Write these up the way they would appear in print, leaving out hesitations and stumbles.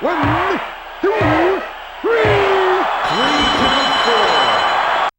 1, 2, 3. 3 count 4.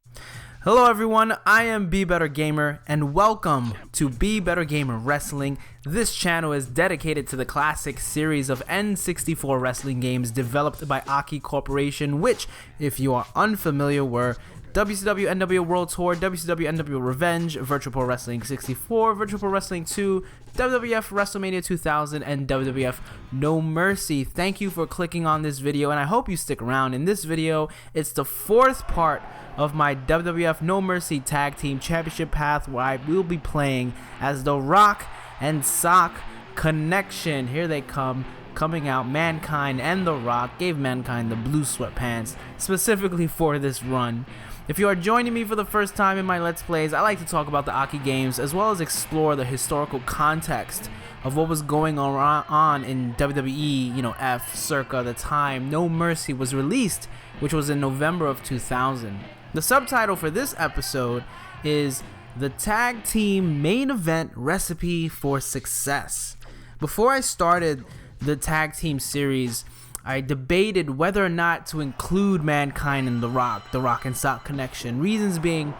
Hello everyone, I am Be Better Gamer and welcome to Be Better Gamer Wrestling. This channel is dedicated to the classic series of N64 wrestling games developed by Aki Corporation, which, if you are unfamiliar, were WCW NWO World Tour, WCW NWO Revenge, Virtual Pro Wrestling 64, Virtual Pro Wrestling 2, WWF WrestleMania 2000, and WWF No Mercy. Thank you for clicking on this video, and I hope you stick around. In this video, it's the fourth part of my WWF No Mercy Tag Team Championship path, where I will be playing as the Rock and Sock Connection. Here they come. Coming out, Mankind and The Rock gave Mankind the blue sweatpants specifically for this run. If you are joining me for the first time in my Let's Plays, I like to talk about the Aki games as well as explore the historical context of what was going on in WWE, F circa the time No Mercy was released, which was in November of 2000. The subtitle for this episode is The Tag Team Main Event Recipe for Success. Before I started the tag team series, I debated whether or not to include Mankind and The Rock and Sock Connection. Reasons being,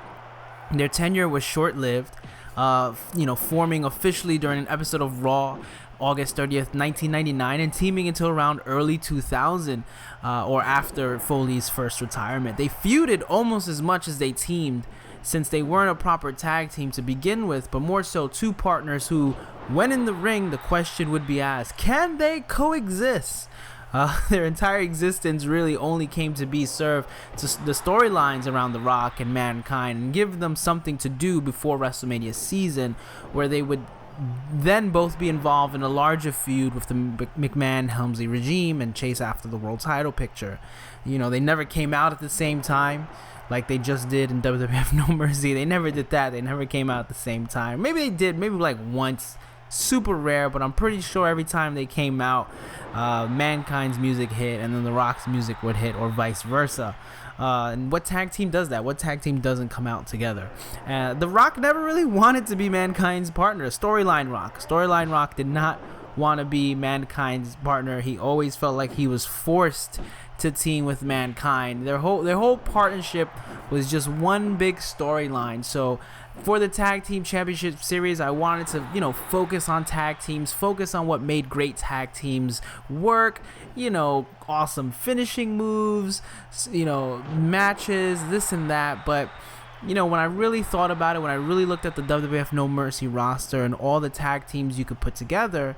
their tenure was short-lived, forming officially during an episode of Raw, August 30th, 1999, and teaming until around early 2000, or after Foley's first retirement. They feuded almost as much as they teamed, since they weren't a proper tag team to begin with, but more so two partners who, when in the ring, the question would be asked, can they coexist? Their entire existence really only came to be served to the storylines around The Rock and Mankind and give them something to do before WrestleMania season, where they would then both be involved in a larger feud with the McMahon-Helmsley regime and chase after the world title picture. They never came out at the same time like they just did in WWF No Mercy. They never did that. They never came out at the same time. Maybe they did, maybe like once. Super rare, but I'm pretty sure every time they came out, Mankind's music hit and then The Rock's music would hit, or vice versa. And what tag team does that? What tag team doesn't come out together? The Rock never really wanted to be Mankind's partner. Storyline Rock did not want to be Mankind's partner. He always felt like he was forced to team with Mankind. Their whole partnership was just one big storyline. So for the Tag Team Championship Series, I wanted to, focus on tag teams, focus on what made great tag teams work, awesome finishing moves, matches, this and that. But, when I really thought about it, when I really looked at the WWF No Mercy roster and all the tag teams you could put together,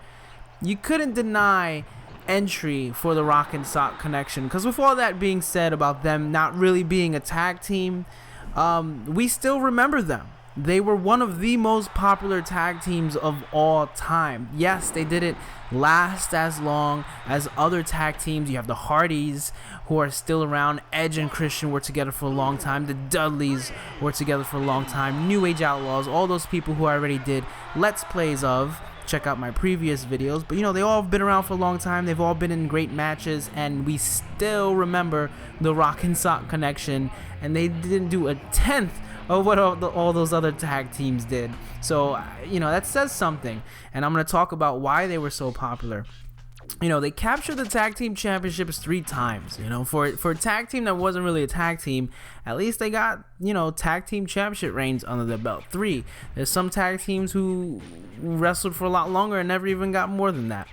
you couldn't deny entry for the Rock and Sock Connection. Because with all that being said about them not really being a tag team, we still remember them. They were one of the most popular tag teams of all time. Yes, they didn't last as long as other tag teams. You have the Hardys, who are still around. Edge and Christian were together for a long time. The Dudleys were together for a long time. New Age Outlaws, all those people who I already did Let's Plays of. Check out my previous videos. But they all have been around for a long time. They've all been in great matches, and we still remember the Rock and Sock Connection, and they didn't do a tenth of what all those other tag teams did. So that says something, and I'm going to talk about why they were so popular. They captured the tag team championships 3 times. For a tag team that wasn't really a tag team, at least they got tag team championship reigns under their belt. 3. There's some tag teams who wrestled for a lot longer and never even got more than that.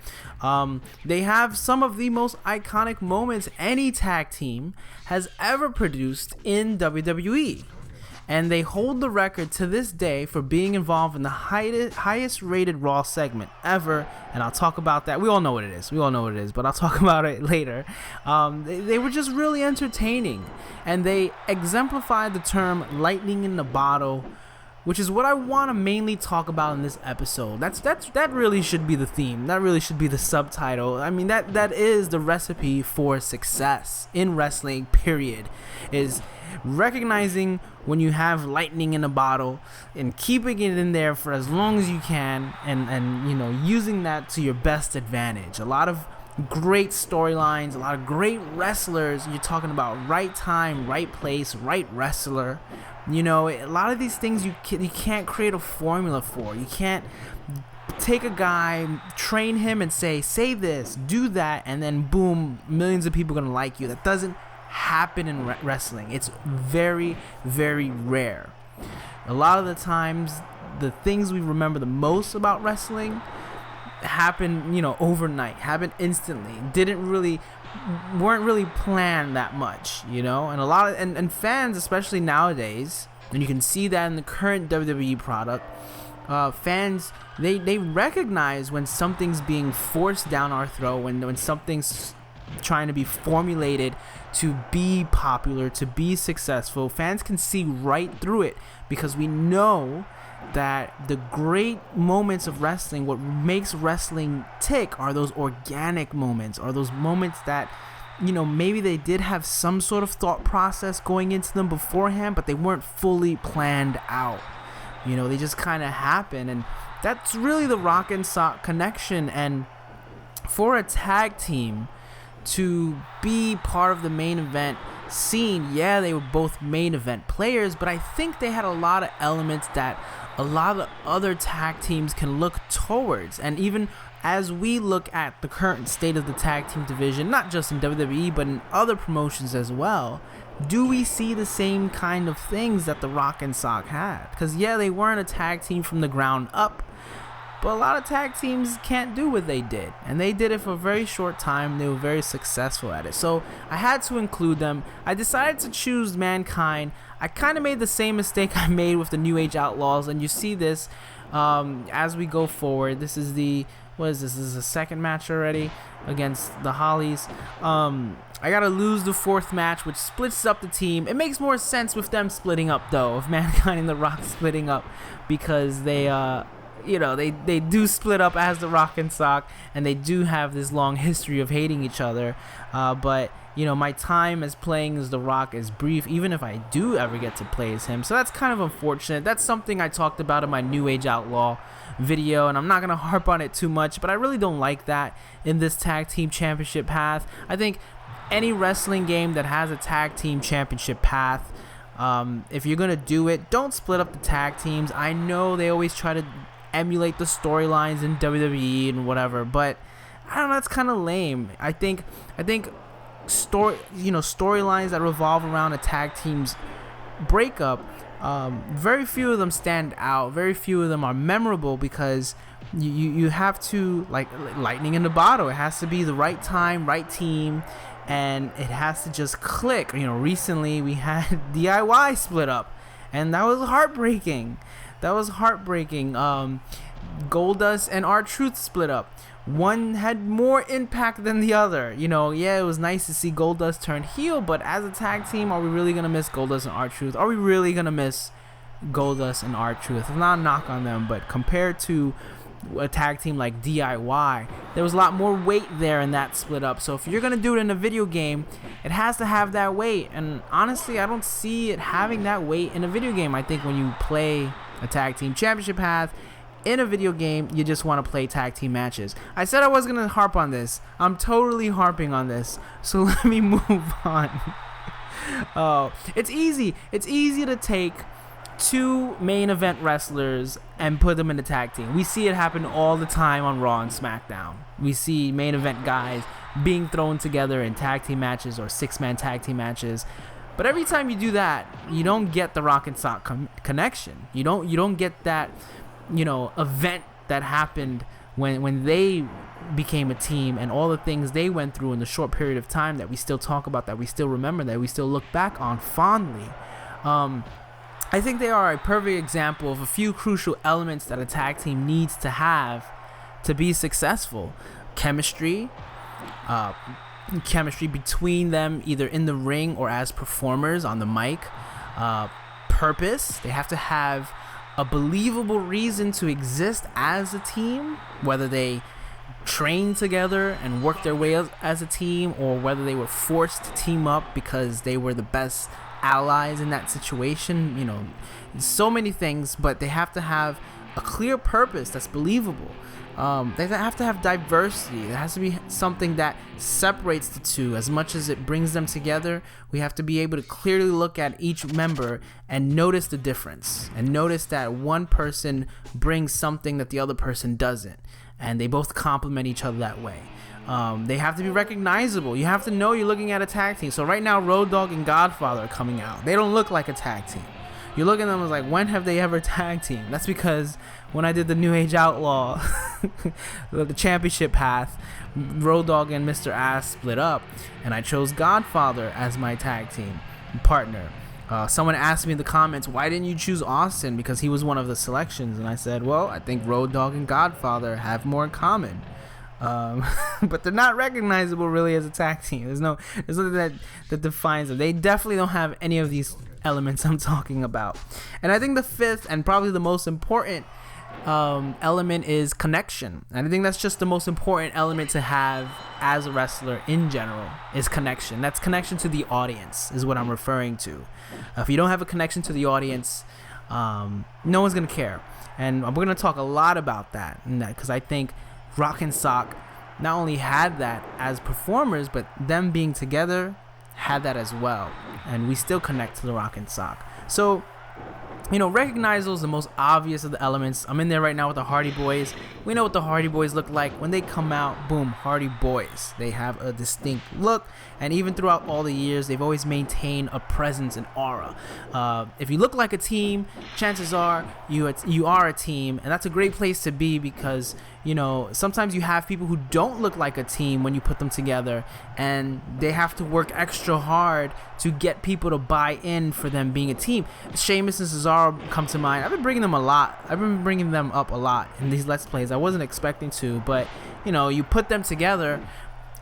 They have some of the most iconic moments any tag team has ever produced in WWE. And they hold the record to this day for being involved in the highest rated Raw segment ever. And I'll talk about that. We all know what it is. But I'll talk about it later. They were just really entertaining. And they exemplified the term lightning in the bottle, which is what I want to mainly talk about in this episode. That really should be the theme. That really should be the subtitle. I mean, that is the recipe for success in wrestling, period. Is recognizing when you have lightning in a bottle and keeping it in there for as long as you can, and using that to your best advantage. A lot of great storylines, a lot of great wrestlers. You're talking about right time, right place, right wrestler. A lot of these things you can't create a formula for. You can't take a guy, train him, and say this, do that, and then boom, millions of people are gonna like you. That doesn't happen in wrestling. It's very, very rare. A lot of the times, the things we remember the most about wrestling happen, overnight, happen instantly. Weren't really planned that much, and a lot of and fans, especially nowadays, and you can see that in the current WWE product. Fans, they recognize when something's being forced down our throat, when something's trying to be formulated to be popular, to be successful. Fans can see right through it, because we know that the great moments of wrestling, what makes wrestling tick, are those organic moments, are those moments that, maybe they did have some sort of thought process going into them beforehand, but they weren't fully planned out. They just kind of happen, and that's really the Rock and Sock connection. And for a tag team to be part of the main event scene, yeah, they were both main event players, but I think they had a lot of elements that a lot of other tag teams can look towards. And even as we look at the current state of the tag team division, not just in WWE but in other promotions as well, do we see the same kind of things that the Rock and Sock had? Because yeah, they weren't a tag team from the ground up, but a lot of tag teams can't do what they did, and they did it for a very short time. They were very successful at it, so I had to include them. I decided to choose Mankind. I kind of made the same mistake I made with the New Age Outlaws, and you see this as we go forward. This is the This is the second match already against the Hollies. I gotta lose the fourth match, which splits up the team. It makes more sense with them splitting up, though, of Mankind and the Rock splitting up, because they they do split up as the Rock and Sock, and they do have this long history of hating each other. But my time as playing as the Rock is brief, even if I do ever get to play as him. So that's kind of unfortunate. That's something I talked about in my New Age Outlaw video, and I'm not gonna harp on it too much, but I really don't like that in this tag team championship path. I think any wrestling game that has a tag team championship path, if you're gonna do it, don't split up the tag teams. I know they always try to emulate the storylines in WWE and whatever, but I don't know, that's kind of lame. I think storylines that revolve around a tag team's breakup, very few of them stand out. Very few of them are memorable, because you have to, like lightning in the bottle, it has to be the right time, right team, and it has to just click. Recently we had DIY split up, and that was heartbreaking. Goldust and R-Truth split up. One had more impact than the other. Yeah, it was nice to see Goldust turn heel, but as a tag team, are we really gonna miss Goldust and R-Truth? Are we really gonna miss Goldust and R-Truth? It's not a knock on them, but compared to a tag team like DIY, there was a lot more weight there in that split up. So if you're gonna do it in a video game, it has to have that weight, and honestly, I don't see it having that weight in a video game. I think when you play a tag team championship path in a video game, you just want to play tag team matches. I said I wasn't going to harp on this. I'm totally harping on this. So let me move on. It's easy to take two main event wrestlers and put them in a tag team. We see it happen all the time on Raw and SmackDown. We see main event guys being thrown together in tag team matches or six-man tag team matches. But every time you do that, you don't get the Rock and Sock connection. You don't get that event that happened when they became a team, and all the things they went through in the short period of time that we still talk about, that we still remember, that we still look back on fondly. I think they are a perfect example of a few crucial elements that a tag team needs to have to be successful. Chemistry between them, either in the ring or as performers on the mic. Purpose. They have to have a believable reason to exist as a team, whether they train together and work their way as a team, or whether they were forced to team up because they were the best allies in that situation. So many things, but they have to have a clear purpose that's believable. They have to have diversity. There has to be something that separates the two. As much as it brings them together, we have to be able to clearly look at each member and notice the difference, and notice that one person brings something that the other person doesn't, and they both complement each other that way. They have to be recognizable. You have to know you're looking at a tag team. So right now, Road Dogg and Godfather are coming out. They don't look like a tag team. You look at them as like, when have they ever tag team? That's because when I did the New Age Outlaw, the championship path, Road Dogg and Mr. Ass split up, and I chose Godfather as my tag team partner. Someone asked me in the comments, why didn't you choose Austin? Because he was one of the selections. And I said, well, I think Road Dogg and Godfather have more in common. But they're not recognizable really as a tag team. There's nothing that defines them. They definitely don't have any of these elements I'm talking about. And I think the fifth and probably the most important element is connection. And I think that's just the most important element to have as a wrestler in general, is connection. That's connection to the audience is what I'm referring to. If you don't have a connection to the audience, no one's gonna care. And we're gonna talk a lot about that, because I think Rock and Sock not only had that as performers, but them being together had that as well. And we still connect to the Rock and Sock. So, recognizable is the most obvious of the elements. I'm in there right now with the Hardy Boys. We know what the Hardy Boys look like. When they come out, boom, Hardy Boys. They have a distinct look, and even throughout all the years, they've always maintained a presence and aura. If you look like a team, chances are you are a team, and that's a great place to be, because sometimes you have people who don't look like a team when you put them together, and they have to work extra hard to get people to buy in for them being a team. Sheamus and Cesaro come to mind. I've been bringing them up a lot in these Let's Plays. I wasn't expecting to, but you put them together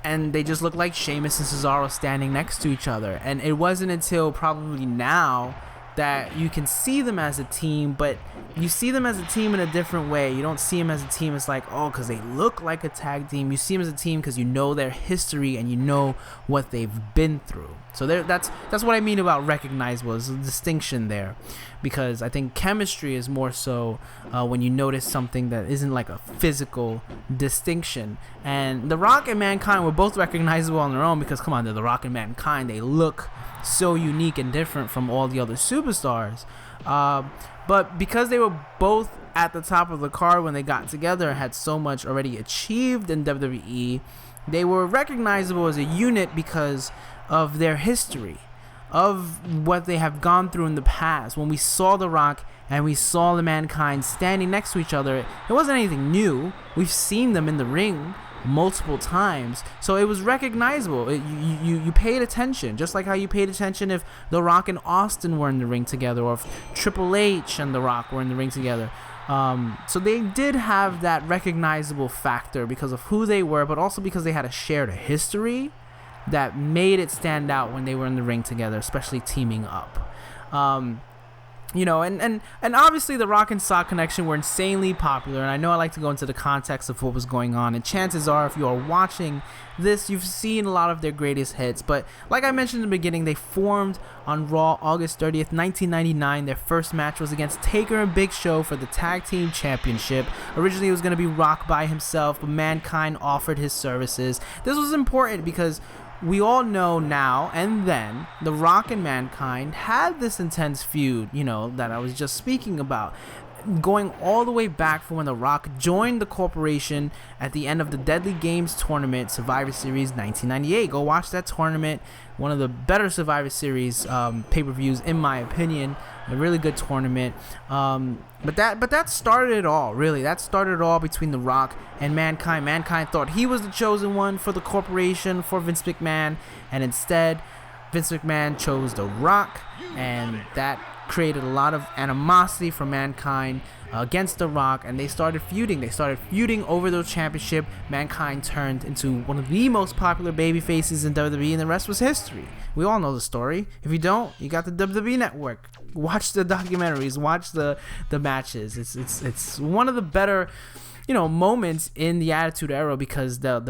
and they just look like Sheamus and Cesaro standing next to each other. And it wasn't until probably now that you can see them as a team, but you see them as a team in a different way. You don't see them as a team as like, oh, because they look like a tag team. You see them as a team because you know their history and you know what they've been through. So that's what I mean about recognizable. There's a distinction there, because I think chemistry is more so when you notice something that isn't like a physical distinction. And The Rock and Mankind were both recognizable on their own, because come on, they're The Rock and Mankind. They look so unique and different from all the other superstars. But because they were both at the top of the card when they got together and had so much already achieved in WWE, they were recognizable as a unit because of their history, of what they have gone through in the past. When we saw The Rock and we saw the Mankind standing next to each other, it wasn't anything new. We've seen them in the ring multiple times, so it was recognizable. You paid attention, just like how you paid attention if The Rock and Austin were in the ring together, or if Triple H and The Rock were in the ring together. So they did have that recognizable factor because of who they were, but also because they had a shared history that made it stand out when they were in the ring together, especially teaming up. And obviously the Rock and Sock connection were insanely popular, and I know I like to go into the context of what was going on, and chances are if you are watching this, you've seen a lot of their greatest hits. But like I mentioned in the beginning, they formed on Raw August 30th, 1999. Their first match was against Taker and Big Show for the Tag Team Championship. Originally it was going to be Rock by himself, but Mankind offered his services. This was important because we all know now and then The Rock and Mankind had this intense feud, that I was just speaking about, going all the way back from when The Rock joined the corporation at the end of the Deadly Games tournament, Survivor Series 1998. Go watch that tournament. One of the better Survivor Series pay-per-views, in my opinion. A really good tournament. But that started it all, really. That started it all between The Rock and Mankind. Mankind thought he was the chosen one for the corporation, for Vince McMahon, and instead Vince McMahon chose The Rock, and that created a lot of animosity for Mankind against The Rock, and they started feuding. They started feuding over the championship. Mankind turned into one of the most popular baby faces in WWE, and the rest was history. We all know the story. If you don't, you got the WWE Network. Watch the documentaries, watch the matches. It's one of the better moments in the Attitude Era, because the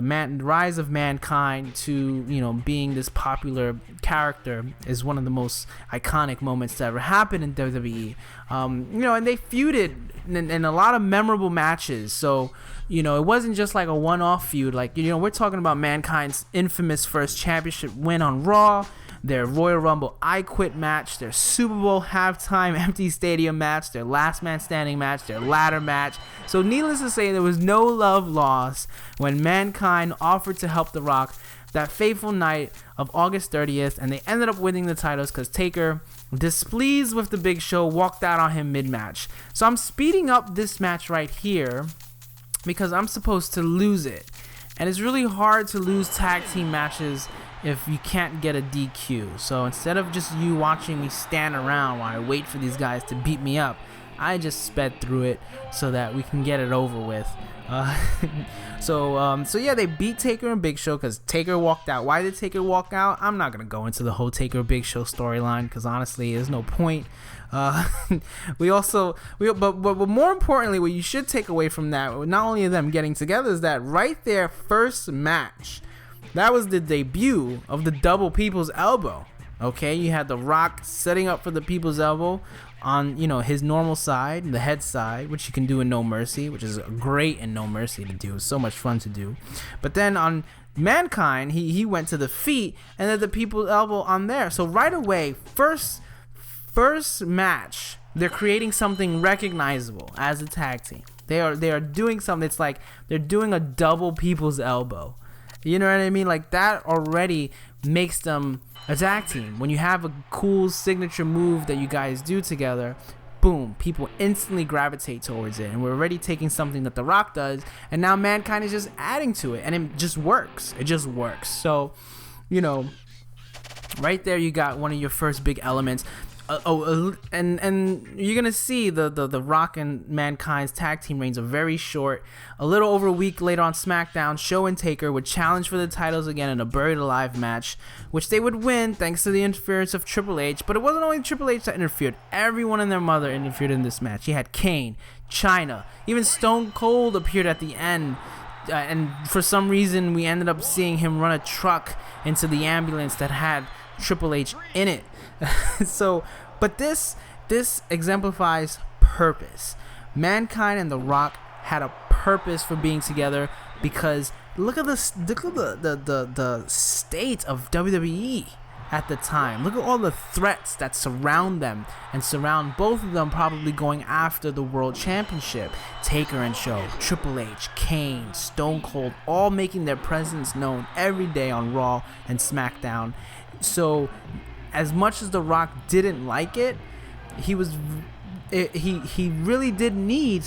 rise of Mankind to being this popular character is one of the most iconic moments to ever happen in WWE. And they feuded in a lot of memorable matches. So You know, it wasn't just like a one-off feud. Like, you know, we're talking about Mankind's infamous first championship win on Raw, their Royal Rumble I Quit match, their Super Bowl halftime empty stadium match, their last man standing match, their ladder match. So needless to say, there was no love lost when Mankind offered to help The Rock that fateful night of August 30th, and they ended up winning the titles because Taker, displeased with the Big Show, walked out on him mid-match. So I'm speeding up this match right here because I'm supposed to lose it. And it's really hard to lose tag team matches if you can't get a DQ. So instead of just you watching me stand around while I wait for these guys to beat me up, I just sped through it so that we can get it over with. So yeah, they beat Taker and Big Show because Taker walked out. Why did Taker walk out? I'm not gonna go into the whole Taker Big Show storyline because honestly, there's no point. But more importantly, what you should take away from that, not only of them getting together, is that right there, first match, that was the debut of the double People's Elbow. Okay, you had The Rock setting up for the People's Elbow on, you know, his normal side, the head side, which you can do in No Mercy, which is great in No Mercy to do. It's so much fun to do. But then on Mankind, he went to the feet and then the People's Elbow on there. So right away, first match, they're creating something recognizable as a tag team. They are doing something. It's like they're doing a double People's Elbow. You know what I mean? Like that already makes them a tag team. When you have a cool signature move that you guys do together, boom, people instantly gravitate towards it. And we're already taking something that The Rock does, and now Mankind is just adding to it, and it just works. It just works. So, you know, right there you got one of your first big elements. And you're gonna see the Rock and Mankind's tag team reigns are very short. A little over a week later on SmackDown, Show and Taker would challenge for the titles again in a Buried Alive match, which they would win thanks to the interference of Triple H. But it wasn't only Triple H that interfered. Everyone and their mother interfered in this match. You had Kane, Chyna, even Stone Cold appeared at the end. And for some reason, we ended up seeing him run a truck into the ambulance that had Triple H in it. So, but this exemplifies purpose. Mankind and The Rock had a purpose for being together because look at the state of WWE at the time. Look at all the threats that surround them and surround both of them probably going after the World Championship. Taker and Show, Triple H, Kane, Stone Cold, all making their presence known every day on Raw and SmackDown. So as much as The Rock didn't like it, he really did need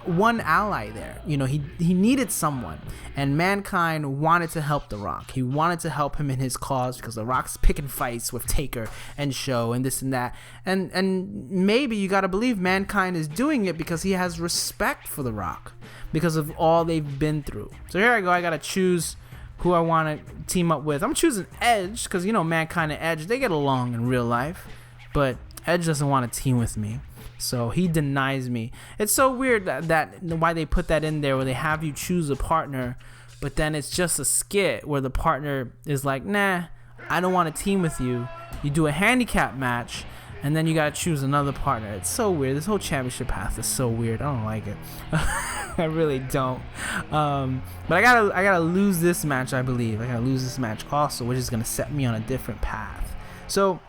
one ally there. You know, he needed someone, and Mankind wanted to help The Rock. He wanted to help him in his cause because The Rock's picking fights with Taker and Show and this and that. And maybe you gotta believe Mankind is doing it because he has respect for The Rock because of all they've been through. So here I go. I gotta choose who I want to team up with. I'm choosing Edge because, you know, Mankind and Edge, they get along in real life, but Edge doesn't want to team with me, so he denies me. It's so weird that why they put that in there where they have you choose a partner, but then it's just a skit where the partner is like, nah, I don't want to team with you. You do a handicap match, and then you gotta choose another partner. It's so weird. This whole championship path is so weird. I don't like it. I really don't. But I gotta lose this match. I believe I gotta lose this match also, which is gonna set me on a different path. So,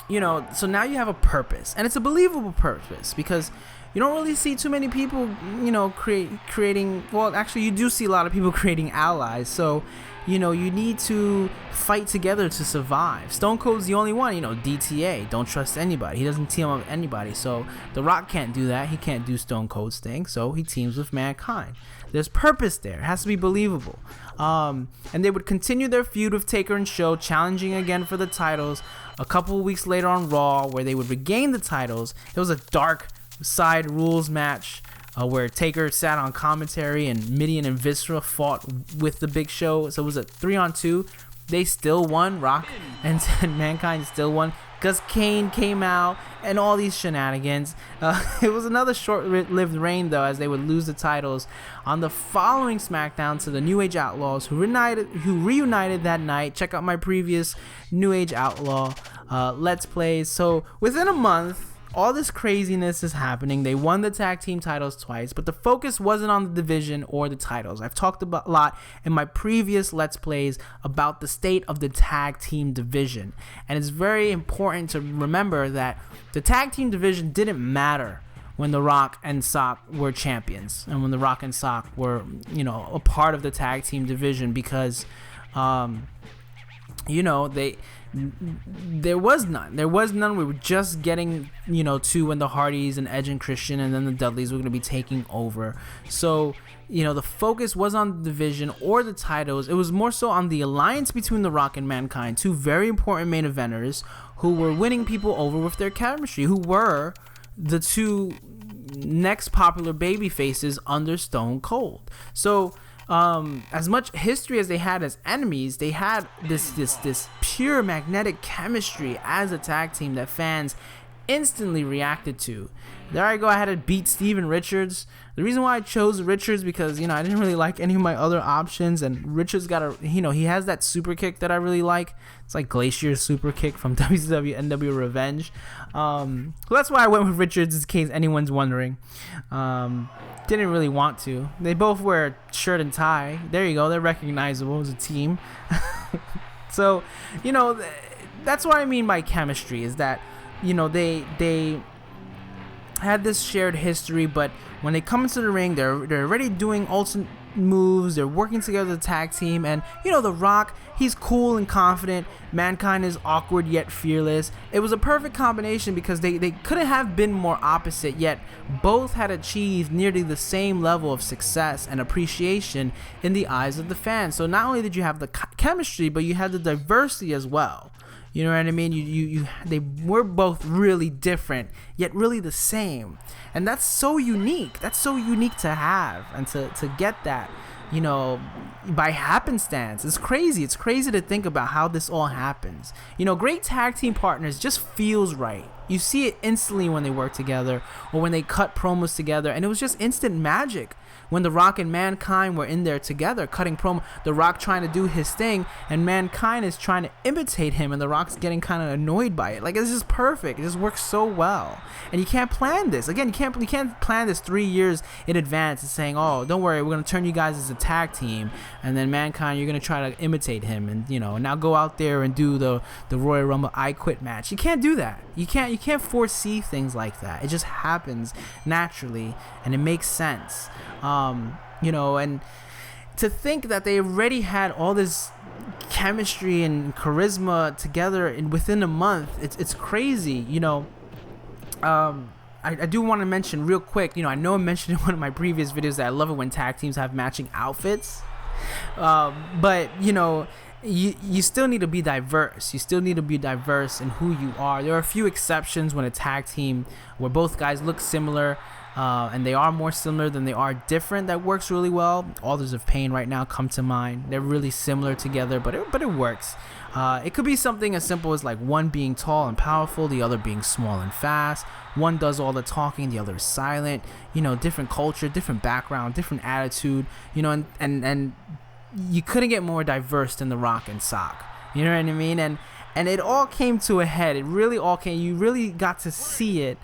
you know, so now you have a purpose, and it's a believable purpose because you don't really see too many people, you know, creating. Well, actually, you do see a lot of people creating allies. So, you know, you need to fight together to survive. Stone Cold's the only one, you know, DTA, don't trust anybody. He doesn't team up with anybody. So The Rock can't do that. He can't do Stone Cold's thing. So he teams with Mankind. There's purpose there. It has to be believable. And they would continue their feud with Taker and Show, challenging again for the titles a couple of weeks later on Raw, where they would regain the titles. It was a dark side rules match. Where Taker sat on commentary and Mideon and Viscera fought with the Big Show. So it was a 3-on-2. They still won. Rock and Mankind still won because Kane came out and all these shenanigans. It was another short-lived reign, though, as they would lose the titles on the following SmackDown to the New Age Outlaws, who reunited that night. Check out my previous New Age Outlaw Let's Plays. So within a month, all this craziness is happening. They won the tag team titles twice, but the focus wasn't on the division or the titles. I've talked about a lot in my previous Let's Plays about the state of the tag team division. And it's very important to remember that the tag team division didn't matter when The Rock and Sock were champions and when The Rock and Sock were, a part of the tag team division, because, there was none. We were just getting, to when the Hardys and Edge and Christian and then the Dudleys were going to be taking over. So, the focus was on the division or the titles. It was more so on the alliance between The Rock and Mankind, two very important main eventers who were winning people over with their chemistry, who were the two next popular baby faces under Stone Cold. So as much history as they had as enemies, they had this pure magnetic chemistry as a tag team that fans instantly reacted to. There I go, I had to beat Steven Richards. The reason why I chose Richards because, I didn't really like any of my other options, and Richards got he has that super kick that I really like. It's like Glacier's super kick from WWF NW Revenge. So that's why I went with Richards, in case anyone's wondering. Didn't really want to. They both wear shirt and tie. There you go, they're recognizable as a team. So, that's what I mean by chemistry, is that, they had this shared history, but when they come into the ring, they're already doing ultimate moves. They're working together as a tag team, and The Rock, he's cool and confident. Mankind is awkward yet fearless. It was a perfect combination because they couldn't have been more opposite, yet both had achieved nearly the same level of success and appreciation in the eyes of the fans. So not only did you have the chemistry, but you had the diversity as well. You know what I mean? They were both really different, yet really the same. And that's so unique. That's so unique to have and to get that, by happenstance. It's crazy. It's crazy to think about how this all happens. Great tag team partners just feels right. You see it instantly when they work together or when they cut promos together, and it was just instant magic. When The Rock and Mankind were in there together cutting promo, The Rock trying to do his thing and Mankind is trying to imitate him, and The Rock's getting kind of annoyed by it. Like, it's just perfect. It just works so well. And you can't plan this. Again, you can't plan this 3 years in advance and saying, oh, don't worry, we're going to turn you guys as a tag team, and then Mankind, you're going to try to imitate him and, now go out there and do the Royal Rumble I Quit match. You can't do that. You can't foresee things like that. It just happens naturally, and it makes sense. And to think that they already had all this chemistry and charisma together within a month, it's crazy. I do want to mention real quick, I know I mentioned in one of my previous videos that I love it when tag teams have matching outfits, but you still need to be diverse. You still need to be diverse in who you are. There are a few exceptions when a tag team where both guys look similar, and they are more similar than they are different. That works really well. Authors of Pain right now come to mind. They're really similar together, but it works. It could be something as simple as like one being tall and powerful, the other being small and fast. One does all the talking, the other is silent. Different culture, different background, different attitude. And you couldn't get more diverse than The Rock and Sock. You know what I mean? And it all came to a head. It really all came. You really got to see it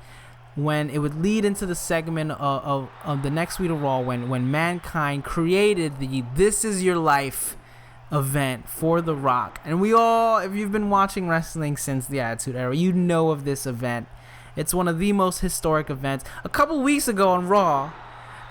when it would lead into the segment of the next week of Raw when Mankind created the This Is Your Life event for The Rock. And we all, if you've been watching wrestling since the Attitude Era, you know of this event. It's one of the most historic events. A couple weeks ago on Raw,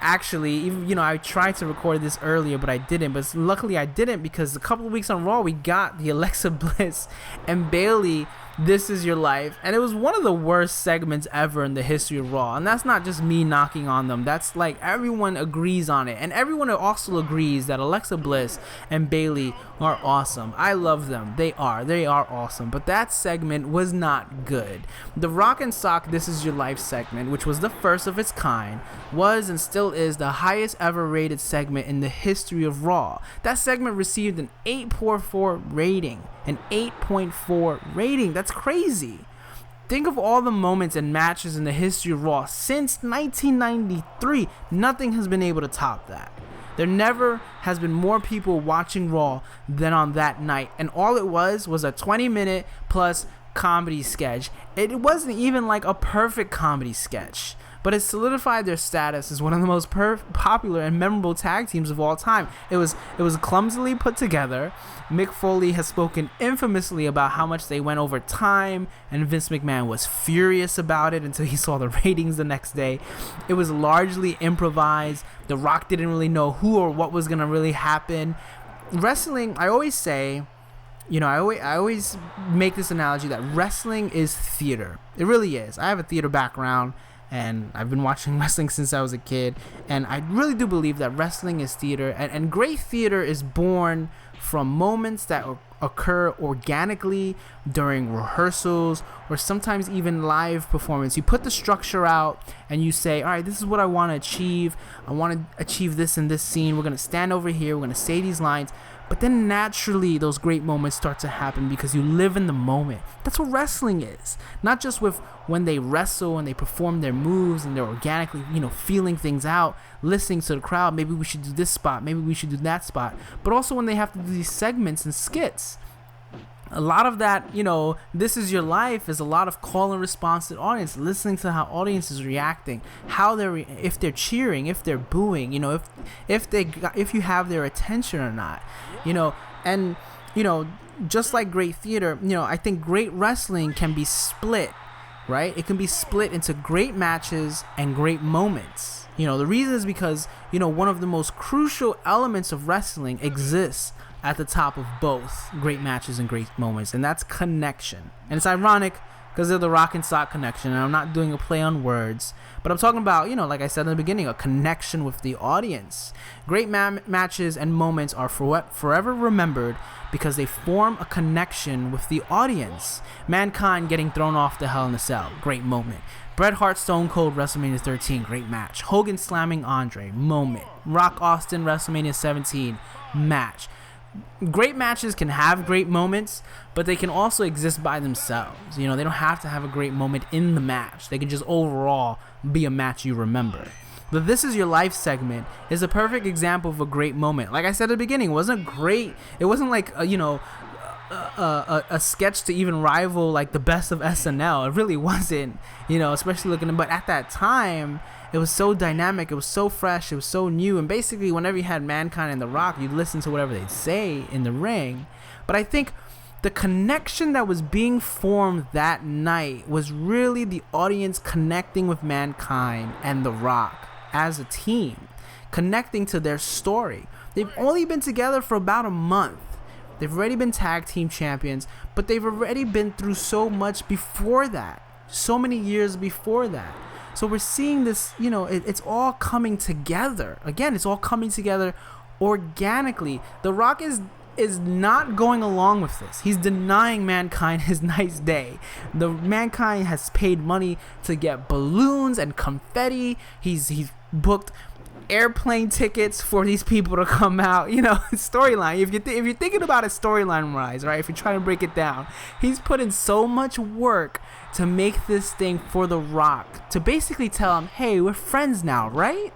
actually, even, I tried to record this earlier, but I didn't. But luckily I didn't, because a couple of weeks on Raw, we got the Alexa Bliss and Bayley This Is Your Life, and it was one of the worst segments ever in the history of Raw. And that's not just me knocking on them. That's like everyone agrees on it, and everyone also agrees that Alexa Bliss and Bayley are awesome. I love them. They are awesome. But that segment was not good. The Rock and Sock This Is Your Life segment, which was the first of its kind, was and still is the highest ever rated segment in the history of Raw. That segment received an 8.4 rating. An 8.4 rating. That's crazy. Think of all the moments and matches in the history of Raw since 1993. Nothing has been able to top that. There never has been more people watching Raw than on that night. And all it was a 20-minute plus comedy sketch. It wasn't even like a perfect comedy sketch, but it solidified their status as one of the most popular and memorable tag teams of all time. It was clumsily put together. Mick Foley has spoken infamously about how much they went over time, and Vince McMahon was furious about it until he saw the ratings the next day. It was largely improvised. The Rock didn't really know who or what was going to really happen. Wrestling, I always say, I always make this analogy that wrestling is theater. It really is. I have a theater background, and I've been watching wrestling since I was a kid, and I really do believe that wrestling is theater, and great theater is born from moments that occur organically during rehearsals or sometimes even live performance. You put the structure out and you say, all right, this is what I want to achieve. I want to achieve this in this scene. We're going to stand over here. We're going to say these lines. But then naturally those great moments start to happen because you live in the moment. That's what wrestling is. Not just with when they wrestle and they perform their moves and they're organically, feeling things out, listening to the crowd. Maybe we should do this spot. Maybe we should do that spot. But also when they have to do these segments and skits. A lot of that, This Is Your Life is a lot of call and response to the audience, listening to how audience is reacting, how if they're cheering, if they're booing, if you have their attention or not, and just like great theater, I think great wrestling can be split, right? It can be split into great matches and great moments. The reason is because, one of the most crucial elements of wrestling exists at the top of both great matches and great moments, and that's connection. And it's ironic because they're the Rock and Sock connection, and I'm not doing a play on words, but I'm talking about, like I said in the beginning, a connection with the audience. Great matches and moments are forever remembered because they form a connection with the audience. Mankind getting thrown off the Hell in a Cell, great moment. Bret Hart Stone Cold WrestleMania 13, great match. Hogan slamming Andre, moment. Rock Austin WrestleMania 17, match. Great matches can have great moments, but they can also exist by themselves. They don't have to have a great moment in the match. They can just overall be a match you remember. The This Is Your Life segment is a perfect example of a great moment. Like I said at the beginning, it wasn't great. It wasn't like a sketch to even rival like the best of SNL. It really wasn't, especially looking. But at that time, it was so dynamic, it was so fresh, it was so new, and basically whenever you had Mankind and The Rock, you'd listen to whatever they'd say in the ring. But I think the connection that was being formed that night was really the audience connecting with Mankind and The Rock as a team, connecting to their story. They've only been together for about a month. They've already been tag team champions, but they've already been through so much before that, so many years before that. So we're seeing this, it's all coming together. Again, it's all coming together organically. The Rock is not going along with this. He's denying Mankind his nice day. The Mankind has paid money to get balloons and confetti. He's booked airplane tickets for these people to come out. Storyline. If you're thinking about it storyline wise, right? If you're trying to break it down, he's put in so much work to make this thing for The Rock, to basically tell him, hey, we're friends now, right?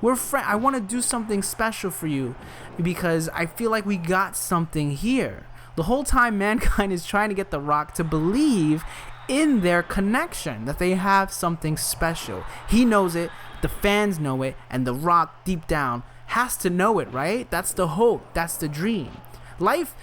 I want to do something special for you because I feel like we got something here. The whole time Mankind is trying to get The Rock to believe in their connection, that they have something special. He knows it, the fans know it, and The Rock deep down has to know it, right? That's the hope, that's the dream. Life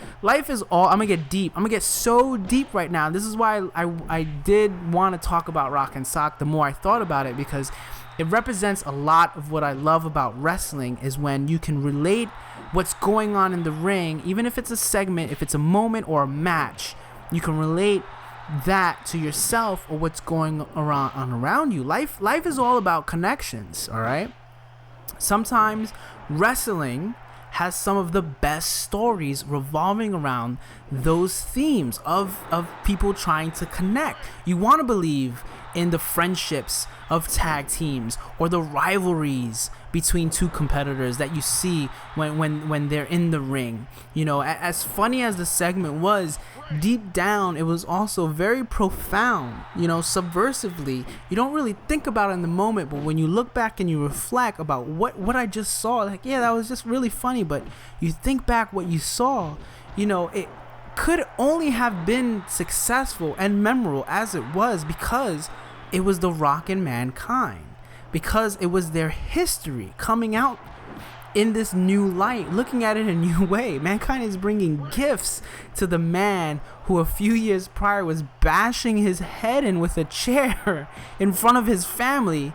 is all. I'm gonna get deep. I'm gonna get so deep right now. This is why I did want to talk about Rock and Sock the more I thought about it, because it represents a lot of what I love about wrestling, is when you can relate what's going on in the ring, even if it's a segment, if it's a moment or a match, you can relate that to yourself or what's going around you. Life is all about connections, all right? Sometimes wrestling has some of the best stories revolving around those themes of people trying to connect. You want to believe in the friendships of tag teams or the rivalries between two competitors that you see when they're in the ring. As funny as the segment was, deep down it was also very profound, subversively. You don't really think about it in the moment, but when you look back and you reflect about what I just saw, like, yeah, that was just really funny, but you think back what you saw, could only have been successful and memorable as it was because it was The Rock and Mankind, because it was their history coming out in this new light, looking at it in a new way. Mankind is bringing gifts to the man who a few years prior was bashing his head in with a chair in front of his family,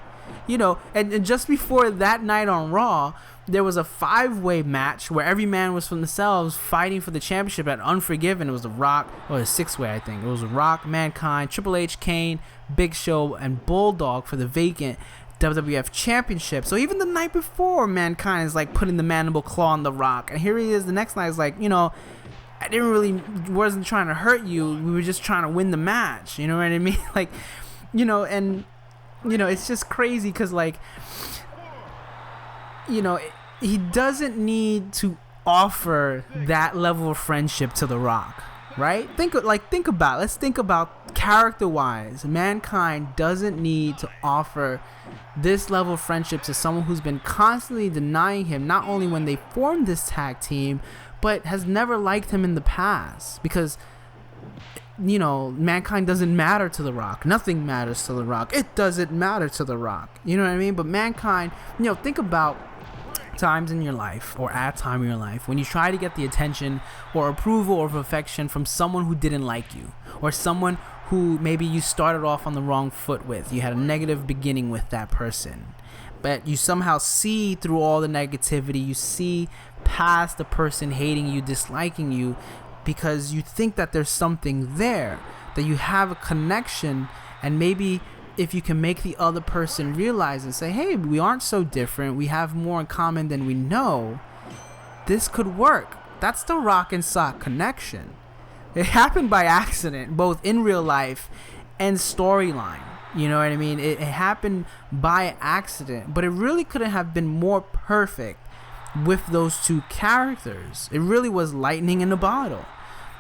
you know. And just before that night on Raw, there was a 5-way match where every man was from themselves fighting for the championship at Unforgiven. It was The Rock, or a 6-way, I think. It was The Rock, Mankind, Triple H, Kane, Big Show, and Bulldog for the vacant WWF Championship. So even the night before, Mankind is like putting the mandible claw on The Rock, and here he is the next night. Is like, you know, I wasn't trying to hurt you. We were just trying to win the match. You know what I mean? Like, you know, and you know, it's just crazy because, like, you know, he doesn't need to offer that level of friendship to The Rock, right? Let's think about character-wise. Mankind doesn't need to offer this level of friendship to someone who's been constantly denying him, not only when they formed this tag team, but has never liked him in the past. Because, you know, Mankind doesn't matter to The Rock. Nothing matters to The Rock. It doesn't matter to The Rock. You know what I mean? But Mankind, you know, think about times in your life, or at a time in your life, when you try to get the attention or approval or affection from someone who didn't like you, or someone who maybe you started off on the wrong foot with. You had a negative beginning with that person, but you somehow see through all the negativity. You see past the person hating you, disliking you, because you think that there's something there, that you have a connection. And maybe if you can make the other person realize and say, hey, we aren't so different, we have more in common than we know, this could work. That's the Rock and Sock connection. It happened by accident, both in real life and storyline. You know what I mean? It happened by accident, but it really couldn't have been more perfect with those two characters. It really was lightning in a bottle.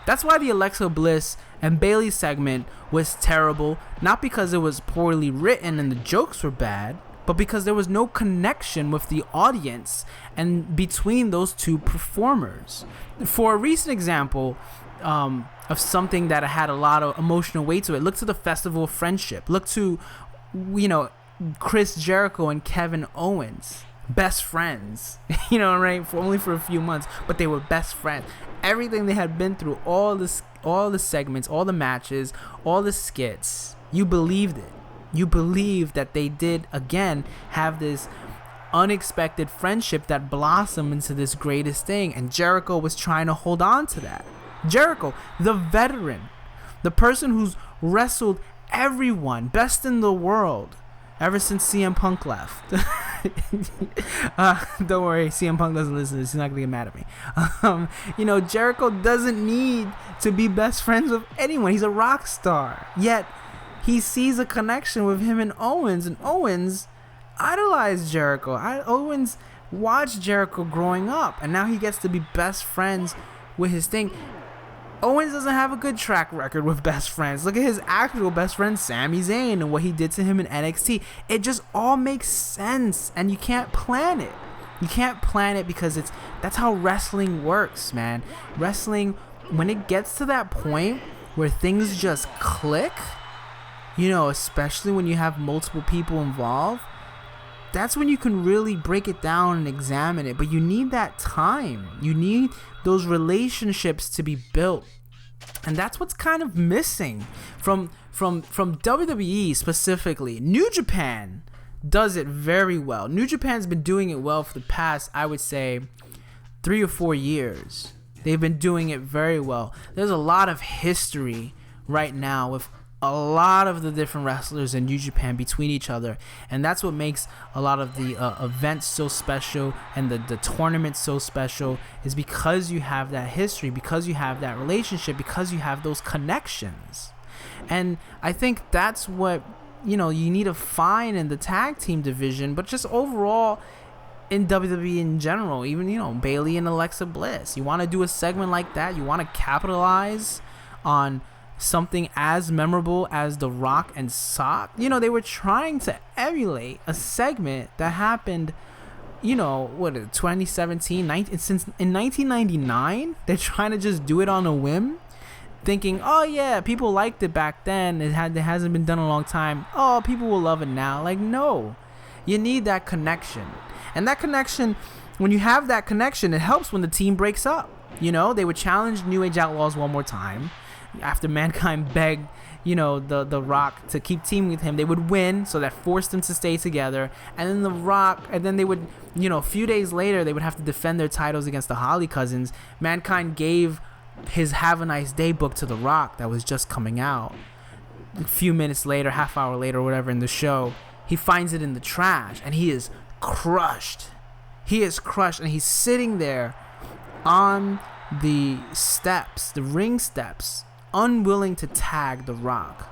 That's why the Alexa Bliss and Bayley segment was terrible, not because it was poorly written and the jokes were bad, but because there was no connection with the audience and between those two performers. For a recent example of something that had a lot of emotional weight to it, look to the Festival of Friendship. Look to, you know, Chris Jericho and Kevin Owens. Best friends, you know, right? Only for a few months, but they were best friends. Everything they had been through, all the segments, all the matches, all the skits, you believed it. You believed that they did again have this unexpected friendship that blossomed into this greatest thing, and Jericho was trying to hold on to that. Jericho, the veteran, the person who's wrestled everyone, best in the world, ever since CM Punk left. Don't worry, CM Punk doesn't listen to this. He's not going to get mad at me. You know, Jericho doesn't need to be best friends with anyone. He's a rock star. Yet, he sees a connection with him and Owens. And Owens idolized Jericho. Owens watched Jericho growing up. And now he gets to be best friends with his thing. Owens doesn't have a good track record with best friends. Look at his actual best friend, Sami Zayn, and what he did to him in NXT. It just all makes sense, and you can't plan it. You can't plan it because that's how wrestling works, man. Wrestling, when it gets to that point where things just click, you know, especially when you have multiple people involved, that's when you can really break it down and examine it. But you need that time. You need those relationships to be built. And that's what's kind of missing from WWE specifically. New Japan does it very well. New Japan's been doing it well for the past, I would say, 3 or 4 years. They've been doing it very well. There's a lot of history right now with a lot of the different wrestlers in New Japan between each other, and that's what makes a lot of the events so special and the tournaments so special, is because you have that history, because you have that relationship, because you have those connections. And I think that's what, you know, you need to find in the tag team division, but just overall in WWE in general. Even, you know, Bayley and Alexa Bliss, you want to do a segment like that, you want to capitalize on something as memorable as The Rock and Sock. You know, they were trying to emulate a segment that happened, you know, 2017, since in 1999. They're trying to just do it on a whim. thinking, oh yeah, people liked it back then. It hasn't been done in a long time. Oh, people will love it now. Like, no, you need that connection, and that connection. When you have that connection, it helps when the team breaks up. You know, they would challenge New Age Outlaws one more time after Mankind begged, you know, the Rock to keep teaming with him. They would win, so that forced them to stay together. And then the Rock, and then they would, you know, a few days later, they would have to defend their titles against the Holly Cousins. Mankind gave his Have a Nice Day book to the Rock that was just coming out. A few minutes later, half hour later, or whatever in the show, he finds it in the trash, and he is crushed. He is crushed, and he's sitting there on the steps, the ring steps, unwilling to tag the Rock.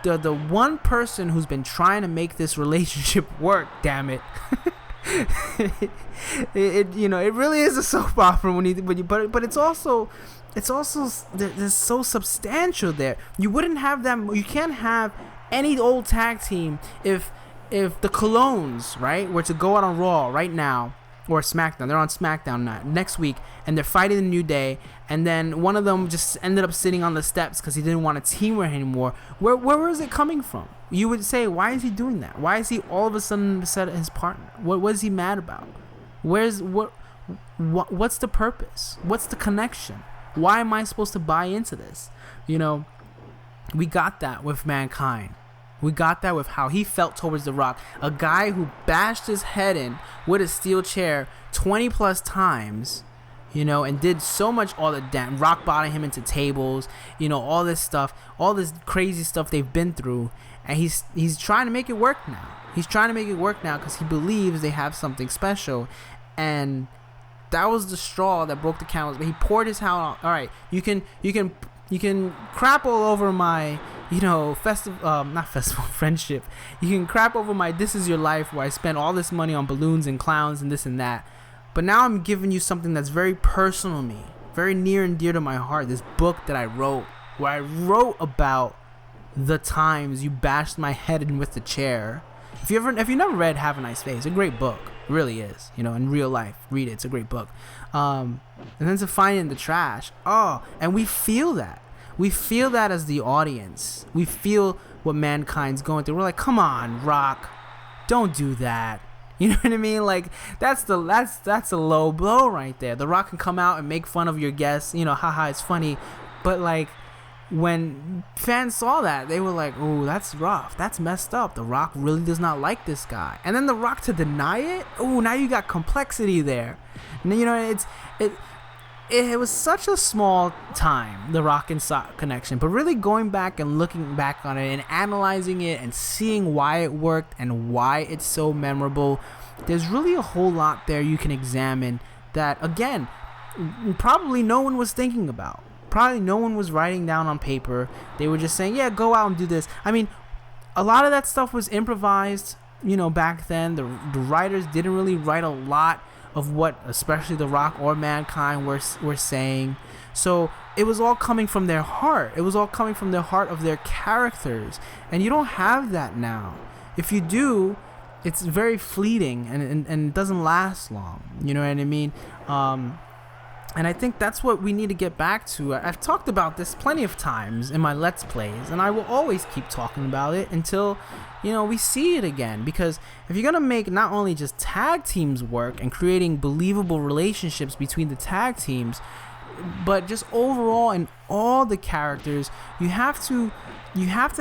The one person who's been trying to make this relationship work, damn it. it you know, it really is a soap opera when you but it's also there's so substantial there. You wouldn't have them. You can't have any old tag team if the Colognes, right, were to go out on Raw right now, or SmackDown. They're on SmackDown next week, and they're fighting the New Day, and then one of them just ended up sitting on the steps because he didn't want to team with her anymore. Where is it coming from? You would say, why is he doing that? Why is he all of a sudden upset at his partner? What is he mad about? What's the purpose? What's the connection? Why am I supposed to buy into this? You know, we got that with Mankind. We got that with how he felt towards The Rock. A guy who bashed his head in with a steel chair 20 plus times, you know, and did so much, all the damn rock bottoming him into tables, you know, all this stuff, all this crazy stuff they've been through. And he's trying to make it work now. He's trying to make it work now because he believes they have something special. And that was the straw that broke the camel's back. He poured his heart out. All right, you can crap all over my, you know, not festival friendship. You can crap over my This Is Your Life, where I spent all this money on balloons and clowns and this and that. But now I'm giving you something that's very personal to me, very near and dear to my heart. This book that I wrote, where I wrote about the times you bashed my head in with the chair. If you never read Have a Nice Day, it's a great book. It really is. You know, in real life, read it. It's a great book. And then to find it in the trash. Oh, and we feel that. We feel that as the audience. We feel what Mankind's going through. We're like, come on, Rock, don't do that. You know what I mean? Like, that's a low blow right there. The Rock can come out and make fun of your guests. You know, haha, it's funny. But like, when fans saw that, they were like, "Oh, that's rough. That's messed up. The Rock really does not like this guy." And then The Rock to deny it. Oh, now you got complexity there. And, you know, it was such a small time, the Rock and Sock connection, but really going back and looking back on it and analyzing it and seeing why it worked and why it's so memorable, there's really a whole lot there you can examine that, again, probably no one was thinking about. Probably no one was writing down on paper. They were just saying, yeah, go out and do this. I mean, a lot of that stuff was improvised, you know, back then. The writers didn't really write a lot of what especially The Rock or Mankind were saying. So it was all coming from their heart. It was all coming from the heart of their characters. And you don't have that now. If you do, it's very fleeting and it doesn't last long. You know what I mean? And I think that's what we need to get back to. I've talked about this plenty of times in my Let's Plays, and I will always keep talking about it until, you know, we see it again. Because if you're going to make not only just tag teams work and creating believable relationships between the tag teams, but just overall in all the characters, you have to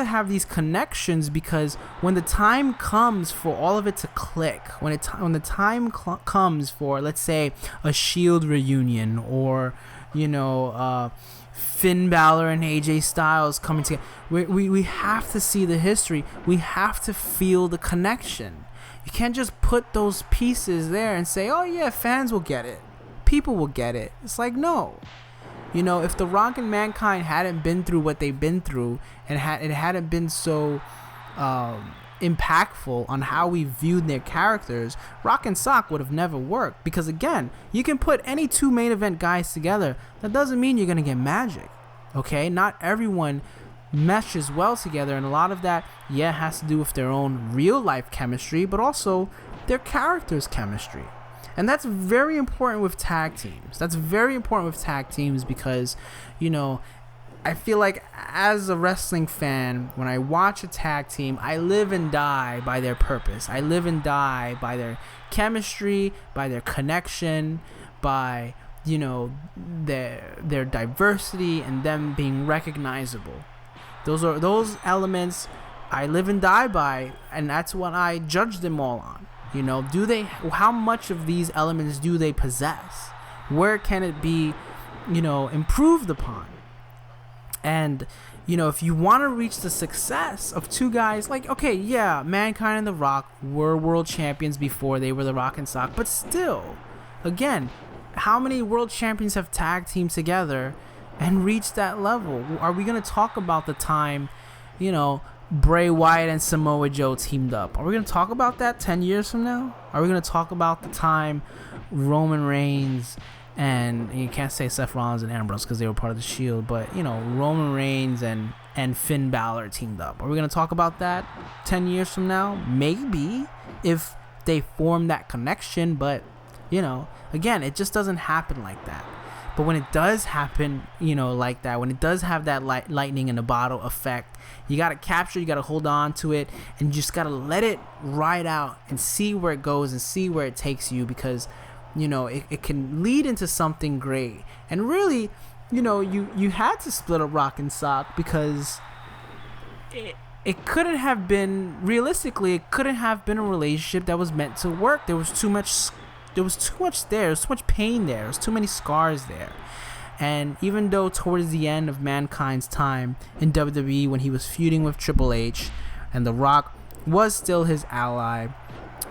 have these connections, because when the time comes for all of it to click, when the time comes for, let's say, a Shield reunion, or, you know, Finn Balor and AJ Styles coming together, we have to see the history. We have to feel the connection. You can't just put those pieces there and say, oh yeah, fans will get it, people will get it. It's like, no. You know, if The Rock and Mankind hadn't been through what they've been through, and it hadn't been so impactful on how we viewed their characters, Rock and Sock would have never worked. Because again, you can put any two main event guys together. That doesn't mean you're going to get magic. Okay? Not everyone meshes well together, and a lot of that, yeah, has to do with their own real life chemistry, but also their characters' chemistry. And that's very important with tag teams. That's very important with tag teams because, you know, I feel like as a wrestling fan, when I watch a tag team, I live and die by their purpose. I live and die by their chemistry, by their connection, by, you know, their diversity and them being recognizable. Those elements I live and die by, and that's what I judge them all on. You know, how much of these elements do they possess? Where can it be, you know, improved upon? And, you know, if you want to reach the success of two guys, like, okay, yeah, Mankind and The Rock were world champions before they were The Rock and Sock, but still, again, how many world champions have tag teamed together and reached that level? Are we going to talk about the time, you know, Bray Wyatt and Samoa Joe teamed up? Are we going to talk about that 10 years from now? Are we going to talk about the time Roman Reigns and you can't say Seth Rollins and Ambrose because they were part of the Shield, but, you know, Roman Reigns and Finn Balor teamed up? Are we going to talk about that 10 years from now? Maybe, if they form that connection, but, you know, again, it just doesn't happen like that. But when it does happen, you know, like that, when it does have that lightning in a bottle effect, you got to capture, you got to hold on to it, and you just got to let it ride out and see where it goes and see where it takes you, because, you know, it can lead into something great. And really, you know, you had to split up Rock and Sock because it couldn't have been, realistically, it couldn't have been a relationship that was meant to work. There was too much there. There was too much pain there. There was too many scars there. And even though towards the end of Mankind's time in WWE, when he was feuding with Triple H, and The Rock was still his ally,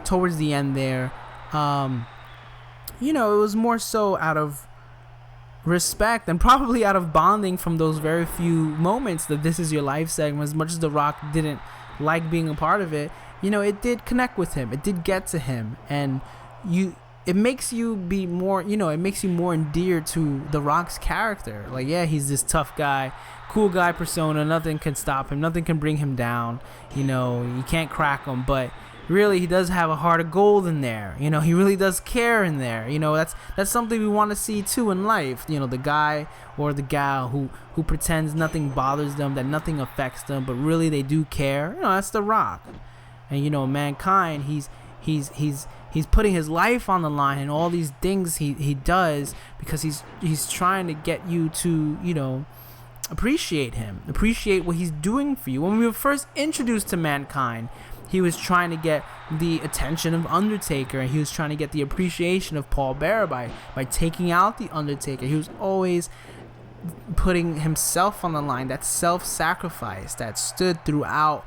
towards the end there, you know, it was more so out of respect and probably out of bonding from those very few moments that This Is Your Life segment. As much as The Rock didn't like being a part of it, you know, it did connect with him. It did get to him. And it makes you be more, you know, it makes you more endeared to The Rock's character. Like, yeah, he's this tough guy, cool guy persona, nothing can stop him, nothing can bring him down, you know, you can't crack him, but really he does have a heart of gold in there, you know, he really does care in there, you know, that's something we want to see too in life, you know, the guy or the gal who pretends nothing bothers them, that nothing affects them, but really they do care. You know, that's The Rock. And, you know, Mankind, he's putting his life on the line, and all these things he does because he's trying to get you to, you know, appreciate him, appreciate what he's doing for you. When we were first introduced to Mankind, he was trying to get the attention of Undertaker, and he was trying to get the appreciation of Paul Bearer by taking out the Undertaker. He was always putting himself on the line, that self-sacrifice that stood throughout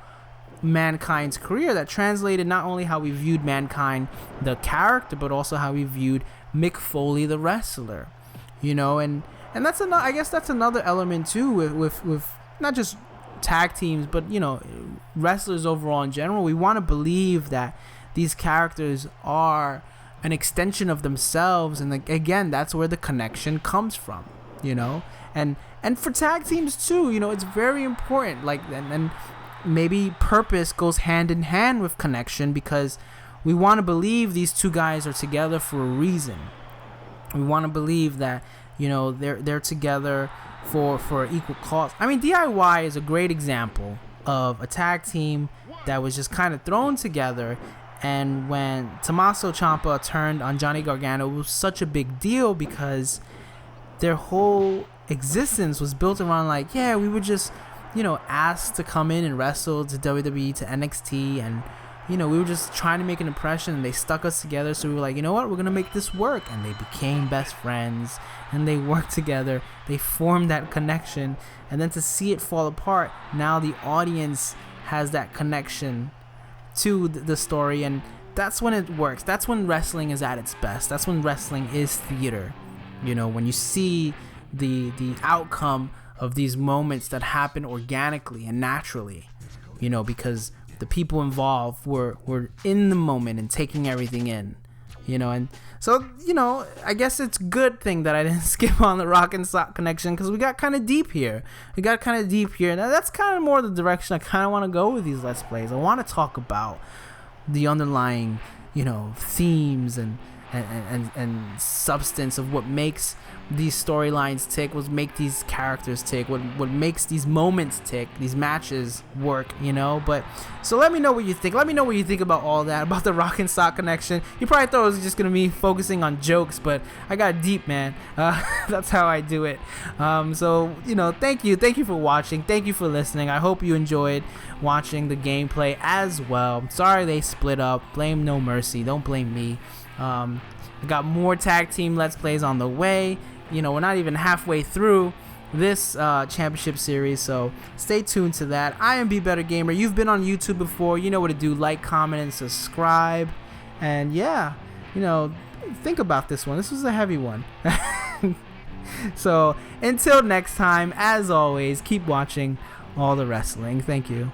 Mankind's career, that translated not only how we viewed Mankind the character, but also how we viewed Mick Foley the wrestler, you know. And that's another, I guess that's another element too with not just tag teams, but, you know, wrestlers overall in general. We want to believe that these characters are an extension of themselves, and again, that's where the connection comes from, you know. And for tag teams too, you know, it's very important, like, and maybe purpose goes hand in hand with connection, because we want to believe these two guys are together for a reason. We want to believe that, you know, they're together for equal cause. I mean, DIY is a great example of a tag team that was just kind of thrown together, and when Tommaso Ciampa turned on Johnny Gargano, it was such a big deal because their whole existence was built around, like, yeah, we were just, you know, asked to come in and wrestle to WWE, to NXT, and, you know, we were just trying to make an impression, and they stuck us together, so we were like, you know what, we're gonna make this work. And they became best friends, and they worked together, they formed that connection, and then to see it fall apart, now the audience has that connection to the story, and that's when it works. That's when wrestling is at its best. That's when wrestling is theater, you know, when you see the outcome of these moments that happen organically and naturally, you know, because the people involved were in the moment and taking everything in, you know. And so, you know, I guess it's a good thing that I didn't skip on the Rock and Sock connection, because we got kind of deep here. Now, that's kind of more the direction I kind of want to go with these Let's Plays. I want to talk about the underlying, you know, themes and and substance of what makes these storylines tick, what make these characters tick, what makes these moments tick, these matches work, you know. But so let me know what you think. Let me know what you think about all that, about the Rock and Sock connection. You probably thought it was just gonna be focusing on jokes, but I got deep, man. That's how I do it. So you know, thank you for watching, thank you for listening. I hope you enjoyed watching the gameplay as well. Sorry they split up. Blame No Mercy, don't blame me. I got more tag team Let's Plays on the way. You know, we're not even halfway through this championship series, so stay tuned to that. I am Be Better Gamer. You've been on YouTube before. You know what to do. Like, comment, and subscribe. And yeah, you know, think about this one. This was a heavy one. So until next time, as always, keep watching all the wrestling. Thank you.